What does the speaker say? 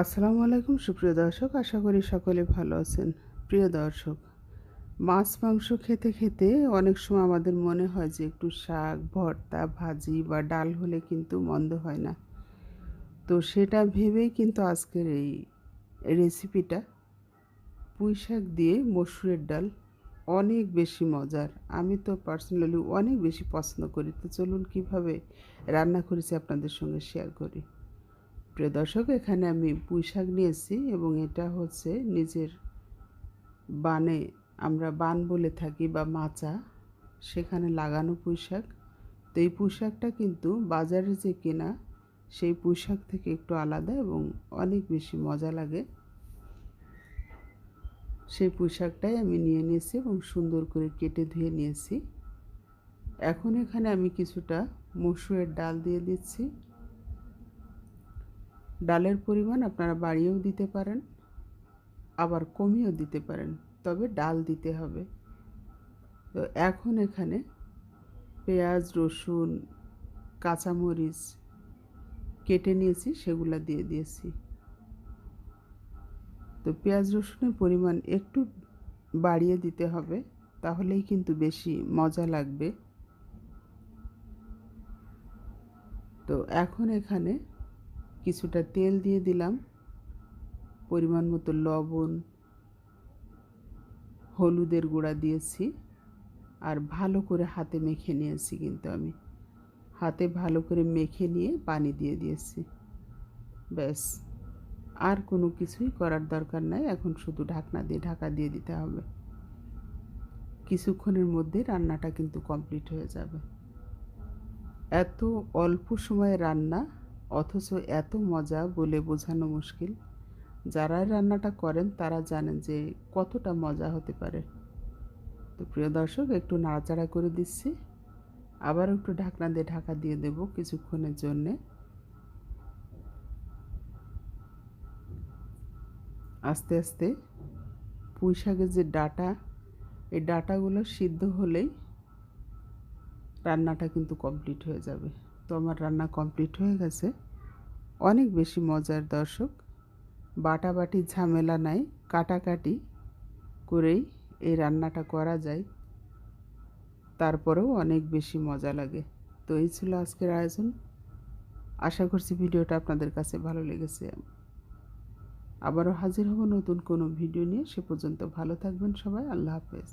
আসসালামু আলাইকুম সুপ্রিয় দর্শক, আশা করি সকলে ভালো আছেন। প্রিয় দর্শক, মাছ মাংস খেতে খেতে অনেক সময় আমাদের মনে হয় যে একটু শাক ভর্তা ভাজি বা ডাল হলে কিন্তু মন্দ হয় না। তো সেটা ভেবেই কিন্তু আজকের এই রেসিপিটা, পুঁই শাক দিয়ে মসুরের ডাল, অনেক বেশি মজার। আমি তো পার্সোনালি অনেক বেশি পছন্দ করি। তো চলুন কীভাবে রান্না করেছি আপনাদের সঙ্গে শেয়ার করি। প্রিয় দর্শক, এখানে আমি পুঁই শাক নিয়েছি এবং এটা হচ্ছে নিজের বানে, আমরা বান বলে থাকি বা মাচা, সেখানে লাগানো পুঁই শাক। তো এই পুঁই শাকটা কিন্তু বাজারে যে কেনা সেই পুঁই শাক থেকে একটু আলাদা এবং অনেক বেশি মজা লাগে। সেই পুঁই শাকটাই আমি নিয়ে নিয়েছি এবং সুন্দর করে কেটে ধুয়ে নিয়েছি। এখন এখানে আমি কিছুটা মসুরের ডাল দিয়ে দিচ্ছি। ডালের পরিমাণ আপনারা বাড়িয়েও দিতে পারেন, আবার কমিয়েও দিতে পারেন, তবে ডাল দিতে হবে। তো এখন এখানে পেঁয়াজ রসুন কাঁচামরিচ কেটে নিয়েছি, সেগুলো দিয়ে দিয়েছি। তো পেঁয়াজ রসুনের পরিমাণ একটু বাড়িয়ে দিতে হবে, তাহলেই কিন্তু বেশি মজা লাগবে। তো এখন এখানে কিছুটা তেল দিয়ে দিলাম, পরিমাণ মতো লবণ, হলুদের গুঁড়া দিয়েছি, আর ভালো করে হাতে মেখে নিয়েছি। কিন্তু আমি হাতে ভালো করে মেখে নিয়ে পানি দিয়ে দিয়েছি। ব্যাস, আর কোনো কিছুই করার দরকার নাই। এখন শুধু ঢাকা দিয়ে দিতে হবে। কিছুক্ষণের মধ্যে রান্নাটা কিন্তু কমপ্লিট হয়ে যাবে। এত অল্প সময়ে রান্না, অথচ এত মজা বলে বোঝানো মুশকিল। যারা রান্নাটা করেন তারা জানেন যে কতটা মজা হতে পারে। তো প্রিয় দর্শক, একটু নাড়াচাড়া করে দিচ্ছি, আবার একটু ঢাকা দিয়ে দেব কিছুক্ষণের জন্যে। আস্তে আস্তে পুঁই শাকের যে ডাঁটা, এই ডাঁটাগুলো সিদ্ধ হলেই রান্নাটা কিন্তু কমপ্লিট হয়ে যাবে। তো আমার রান্না কমপ্লিট হয়ে গেছে। অনেক বেশি মজার দর্শক, বাটাবাটির ঝামেলা নাই, কাটাকাটি করেই এই রান্নাটা করা যায়, তারপরেও অনেক বেশি মজা লাগে। তো এই ছিল আজকের আয়োজন। আশা করছি ভিডিওটা আপনাদের কাছে ভালো লেগেছে। আবারও হাজির হব নতুন কোনো ভিডিও নিয়ে। সে পর্যন্ত ভালো থাকবেন সবাই। আল্লাহ হাফেজ।